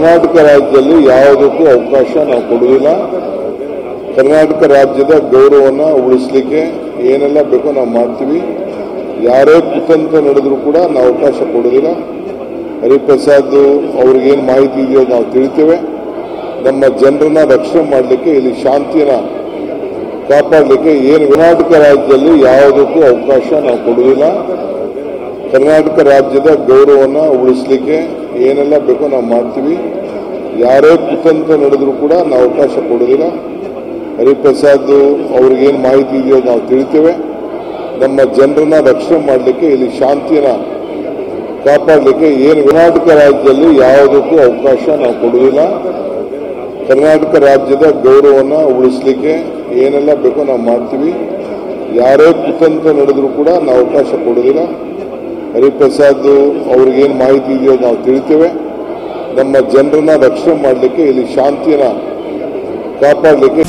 ಕರ್ನಾಟಕ ರಾಜ್ಯದಲ್ಲಿ ಯಾವುದಕ್ಕೂ ಅವಕಾಶ ನಾವು ಕೊಡುವುದಿಲ್ಲ. ಕರ್ನಾಟಕ ರಾಜ್ಯದ ಗೌರವವನ್ನು ಉಳಿಸಲಿಕ್ಕೆ ಏನೆಲ್ಲ ಬೇಕೋ ನಾವು ಮಾಡ್ತೀವಿ. ಯಾರೇ ಕುತಂತ್ರ ನಡೆದರೂ ಕೂಡ ನಾವು ಅವಕಾಶ ಕೊಡುವುದಿಲ್ಲ. ಹರಿಪ್ರಸಾದ್ ಅವ್ರಿಗೇನು ಮಾಹಿತಿ ಇದೆಯೋ ನಾವು ತಿಳಿತೇವೆ. ನಮ್ಮ ಜನರನ್ನ ರಕ್ಷಣೆ ಮಾಡಲಿಕ್ಕೆ, ಇಲ್ಲಿ ಶಾಂತಿಯನ್ನ ಕಾಪಾಡಲಿಕ್ಕೆ ಏನು ಕರ್ನಾಟಕ ರಾಜ್ಯದಲ್ಲಿ ಯಾವುದಕ್ಕೂ ಅವಕಾಶ ನಾವು ಕೊಡುವುದಿಲ್ಲ. ಕರ್ನಾಟಕ ರಾಜ್ಯದ ಗೌರವವನ್ನು ಉಳಿಸಲಿಕ್ಕೆ ಏನೆಲ್ಲ ಬೇಕೋ ನಾವು ಮಾಡ್ತೀವಿ. ಯಾರೇ ಕುತಂತ್ರ ನಡೆದರೂ ಕೂಡ ನಾವು ಅವಕಾಶ ಕೊಡುವುದಿಲ್ಲ. ಹರಿಪ್ರಸಾದ್ ಅವ್ರಿಗೇನು ಮಾಹಿತಿ ಇದೆಯೋ ನಾವು ತಿಳಿತೇವೆ. ನಮ್ಮ ಜನರನ್ನ ರಕ್ಷಣೆ ಮಾಡಲಿಕ್ಕೆ, ಇಲ್ಲಿ ಶಾಂತಿಯನ್ನ ಕಾಪಾಡಲಿಕ್ಕೆ ಏನು ಕರ್ನಾಟಕ ರಾಜ್ಯದಲ್ಲಿ ಯಾವುದಕ್ಕೂ ಅವಕಾಶ ನಾವು ಕೊಡುವುದಿಲ್ಲ. ಕರ್ನಾಟಕ ರಾಜ್ಯದ ಗೌರವವನ್ನು ಉಳಿಸಲಿಕ್ಕೆ ಏನೆಲ್ಲ ಬೇಕೋ ನಾವು ಮಾಡ್ತೀವಿ. ಯಾರೇ ಕುತಂತ್ರ ನಡೆದರೂ ಕೂಡ ನಾವು ಅವಕಾಶ ಕೊಡುವುದಿಲ್ಲ. ಹರಿಪ್ರಸಾದ್ ಅವ್ರಿಗೇನು ಮಾಹಿತಿ ಇದೆಯೋ ನಾವು ತಿಳಿತೇವೆ. ನಮ್ಮ ಜನರನ್ನ ರಕ್ಷಣೆ ಮಾಡಲಿಕ್ಕೆ, ಇಲ್ಲಿ ಶಾಂತಿಯನ್ನ ಕಾಪಾಡಲಿಕ್ಕೆ